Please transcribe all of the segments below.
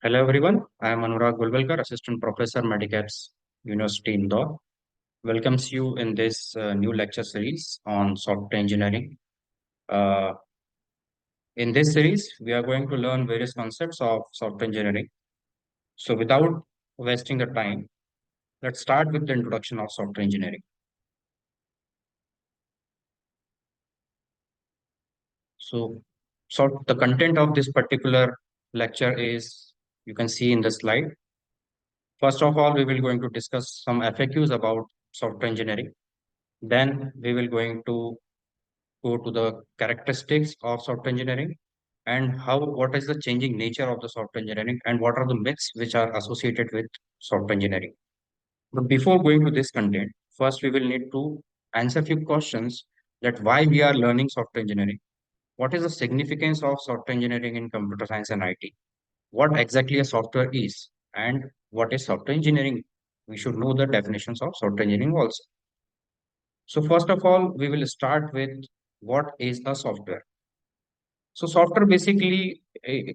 Hello everyone, I am Anurag Gulwalkar, Assistant Professor Medicap's University Indore. Welcomes you in this new lecture series on software engineering. Uh, in this series, we are going to learn various concepts of software engineering. So without wasting the time, let's start with the introduction of software engineering. So, so the content of this particular lecture is, you can see in the slide. First of all, we will going to discuss some FAQs about software engineering. Then we will going to go to the characteristics of software engineering and how what is the changing nature of the software engineering and what are the myths which are associated with software engineering. But before going to this content, first we will need to answer a few questions that why we are learning software engineering. What is the significance of software engineering in computer science and IT? What exactly a software is and what is software engineering? We should know the definitions of software engineering also. So first of all, we will start with what is a software. So software basically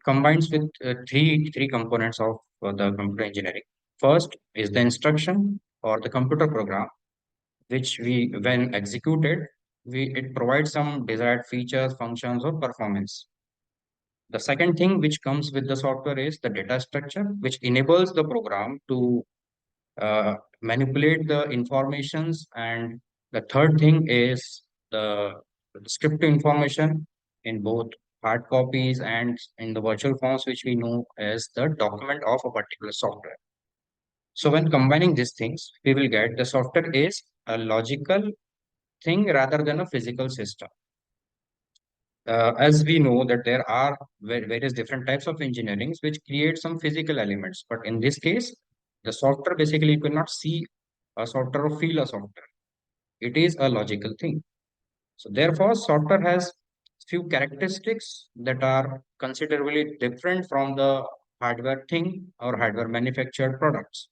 combines with three components of the computer engineering. First is the instruction or the computer program, which we when executed, it provides some desired features, functions, or performance. The second thing which comes with the software is the data structure, which enables the program to manipulate the informations. And the third thing is the descriptive information in both hard copies and in the virtual forms, which we know as the document of a particular software. So when combining these things, we will get the software is a logical thing rather than a physical system. As we know that there are various different types of engineerings which create some physical elements, but in this case, the software basically you cannot see a software or feel a software. It is a logical thing. So therefore, software has few characteristics that are considerably different from the hardware thing or hardware manufactured products.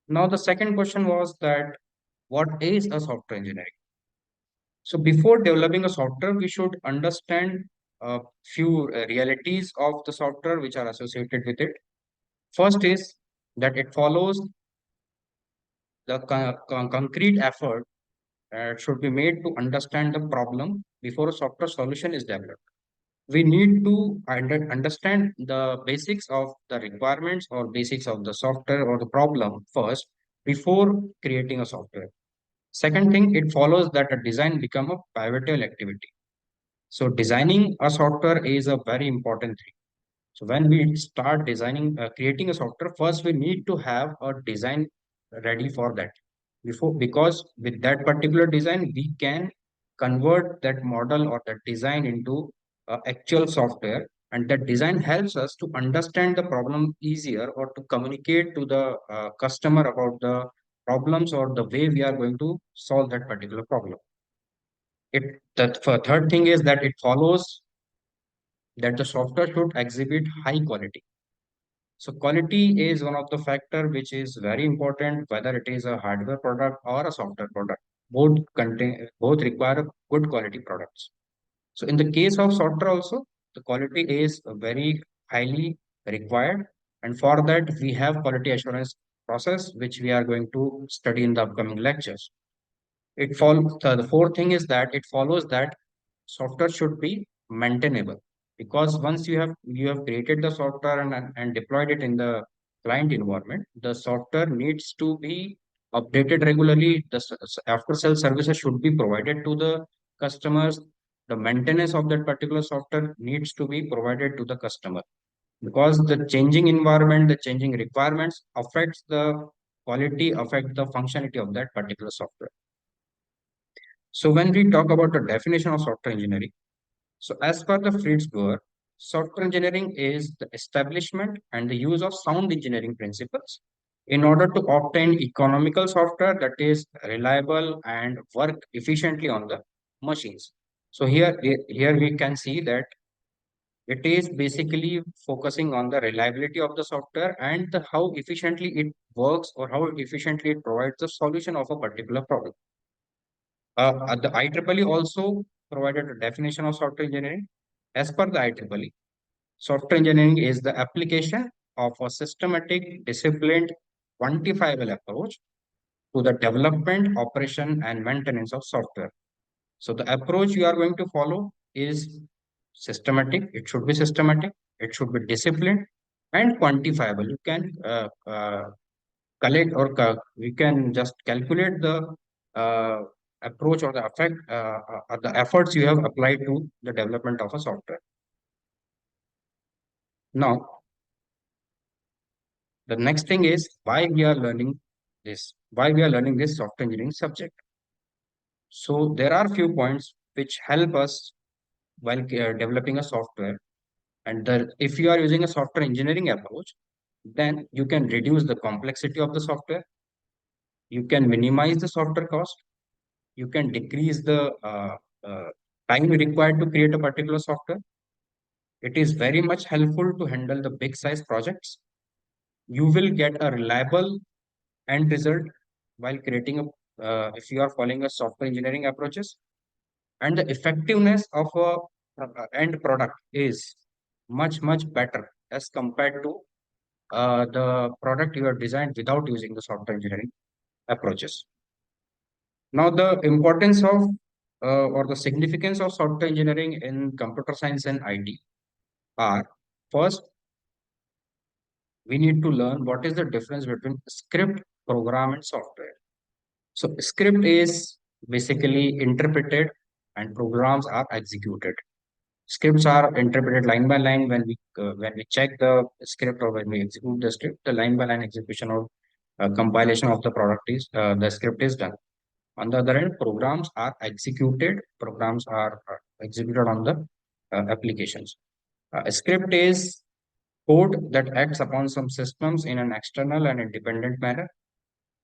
Now, the second question was that what is a software engineering? So before developing a software, we should understand a few realities of the software which are associated with it. First is that it follows the concrete effort should be made to understand the problem before a software solution is developed. We need to understand the basics of the requirements or basics of the software or the problem first before creating a software. Second thing, it follows that a design become a pivotal activity. So designing a software is a very important thing. So when we start designing, creating a software, first we need to have a design ready for that. Because with that particular design, we can convert that model or that design into actual software. And that design helps us to understand the problem easier or to communicate to the customer about the problems or the way we are going to solve that particular problem. Third thing is that it follows that the software should exhibit high quality. So quality is one of the factor which is very important, whether it is a hardware product or a software product. Both require good quality products. So in the case of software also, the quality is very highly required. And for that, we have quality assurance process, which we are going to study in the upcoming lectures. The fourth thing is that it follows that software should be maintainable, because once you have created the software and deployed it in the client environment, the software needs to be updated regularly. After sale services should be provided to the customers. The maintenance of that particular software needs to be provided to the customer, because the changing environment, the changing requirements affects the quality, affect the functionality of that particular software. So when we talk about the definition of software engineering, so as per the Fritz Brewer, software engineering is the establishment and the use of sound engineering principles in order to obtain economical software that is reliable and work efficiently on the machines. So here we can see that it is basically focusing on the reliability of the software and how efficiently it works or how efficiently it provides the solution of a particular problem. The IEEE also provided a definition of software engineering. As per the IEEE, Software engineering is the application of a systematic, disciplined, quantifiable approach to the development, operation, and maintenance of software. So the approach you are going to follow is systematic. It should be systematic. It should be disciplined and quantifiable. You can collect or we can just calculate the uh, approach or the effect or the efforts you have applied to the development of a software. Now, the next thing is why we are learning this software engineering subject. So there are few points which help us while developing a software. And if you are using a software engineering approach, then you can reduce the complexity of the software. You can minimize the software cost. You can decrease the uh, time required to create a particular software. It is very much helpful to handle the big size projects. You will get a reliable end result while creating if you are following a software engineering approaches. And the effectiveness of a end product is much better as compared to the product you have designed without using the software engineering approaches. Now, the importance of or the significance of software engineering in computer science and IT are first, we need to learn what is the difference between script, program, and software. So, script is basically interpreted and programs are executed. Scripts are interpreted line by line when we check the script or when we execute the script. The line by line execution or compilation of the product is the script is done. On the other hand, programs are executed. Programs are executed on the applications. A script is code that acts upon some systems in an external and independent manner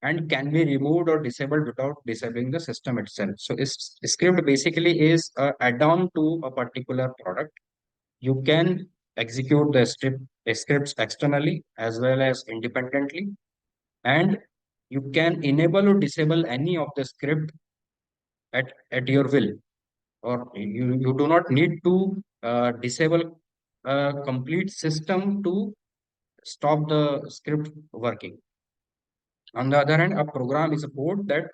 and can be removed or disabled without disabling the system itself. So, script basically is an add-on to a particular product. You can execute the scripts externally as well as independently, and you can enable or disable any of the script at your will, or you do not need to disable a complete system to stop the script working. On the other hand, a program is a code that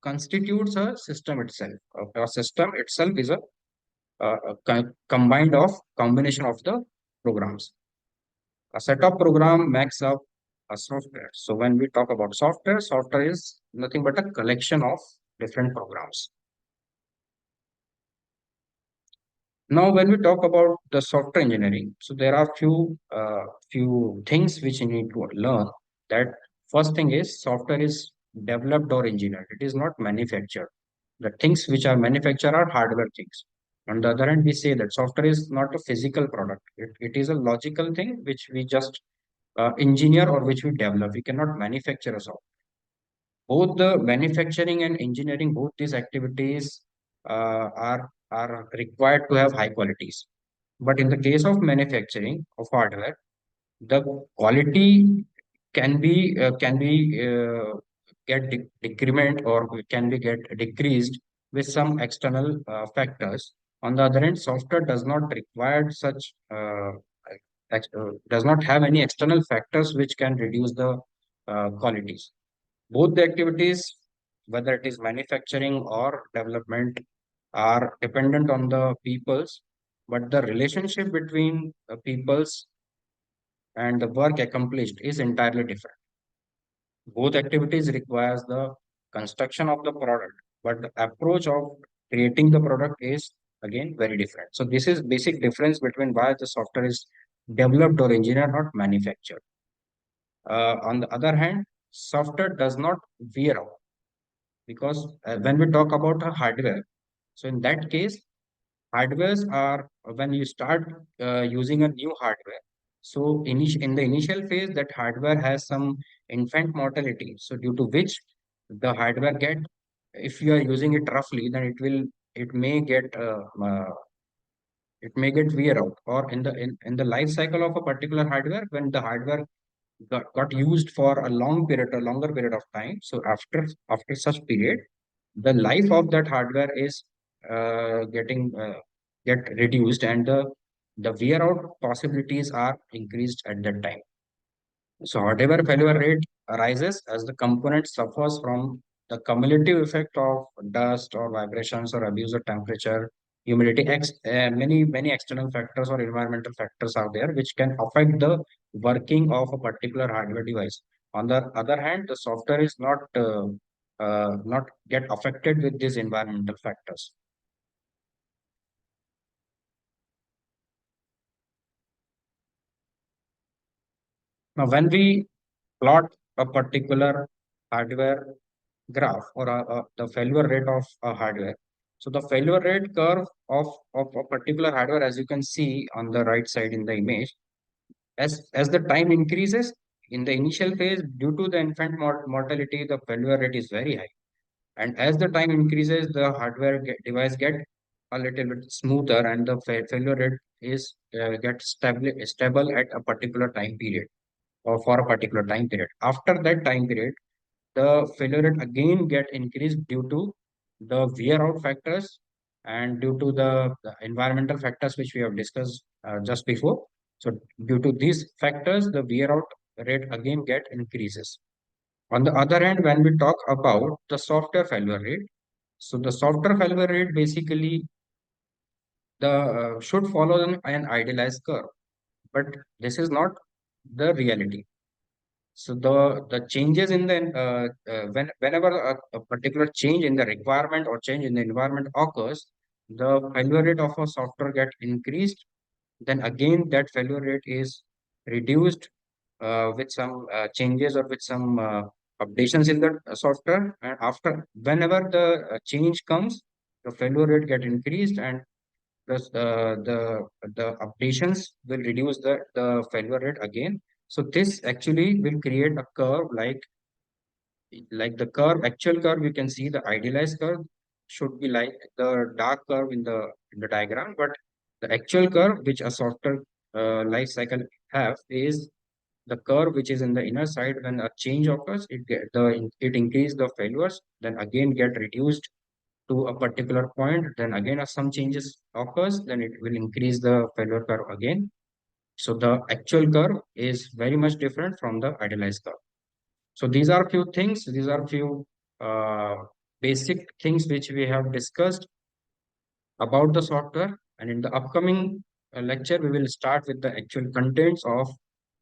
constitutes a system itself. A system itself is a combined of combination of the programs. A set of program makes up a software. So when we talk about software, software is nothing but a collection of different programs. Now, when we talk about the software engineering, so there are few things which you need to learn. That first thing is software is developed or engineered. It is not manufactured. The things which are manufactured are hardware things. On the other hand, we say that software is not a physical product. It is a logical thing which we just engineer or which we develop. We cannot manufacture a software. Both the manufacturing and engineering, both these activities are required to have high qualities. But in the case of manufacturing of hardware, the quality can be get decrement or can be get decreased with some external factors. On the other hand, software does not require such does not have any external factors which can reduce the qualities. Both the activities, whether it is manufacturing or development, are dependent on the peoples, but the relationship between the peoples and the work accomplished is entirely different. Both activities requires the construction of the product, but the approach of creating the product is again very different. So this is basic difference between why the software is developed or engineered, not manufactured. On the other hand, software does not wear out because when we talk about a hardware, so in that case, hardwares are when you start using a new hardware. So in the initial phase, that hardware has some infant mortality. So due to which the hardware get, if you are using it roughly, then it may get wear out. Or in the life cycle of a particular hardware, when the hardware got used for a longer period of time. So after such period, the life of that hardware is getting get reduced, and the the wear out possibilities are increased at that time. So hardware failure rate arises as the component suffers from the cumulative effect of dust or vibrations or abuse of temperature, humidity, many external factors or environmental factors are there which can affect the working of a particular hardware device. On the other hand, the software is not get affected with these environmental factors. Now, when we plot a particular hardware graph or the failure rate of a hardware. So the failure rate curve of a particular hardware, as you can see on the right side in the image, as the time increases in the initial phase, due to the infant mortality, the failure rate is very high. And as the time increases, the device get a little bit smoother, and the failure rate is get stable at a particular time period or for a particular time period. After that time period, the failure rate again get increased due to the wear out factors and due to the environmental factors which we have discussed just before. So due to these factors, the wear out rate again get increases. On the other hand, when we talk about the software failure rate, so the software failure rate basically the should follow an idealized curve, but this is not the reality. So the changes in the whenever a particular change in the requirement or change in the environment occurs, the failure rate of a software get increased. Then again, that failure rate is reduced with some changes or with some updations in the software. And after whenever the change comes, the failure rate get increased, and plus the updations will reduce the failure rate again. So this actually will create a curve like the curve, actual curve, you can see the idealized curve should be like the dark curve in the diagram, but the actual curve which a software life cycle have is the curve which is in the inner side. When a change occurs, it increase the failures, then again get reduced to a particular point, then again if some changes occurs, then it will increase the failure curve again. So the actual curve is very much different from the idealized curve. So these are few things, these are few uh, basic things which we have discussed about the software. And in the upcoming lecture, we will start with the actual contents of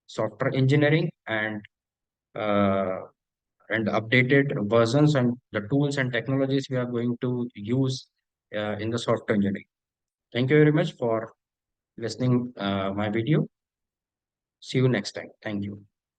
software engineering uh, and updated versions and the tools and technologies we are going to use in the software engineering. Thank you very much for listening my video. See you next time. Thank you.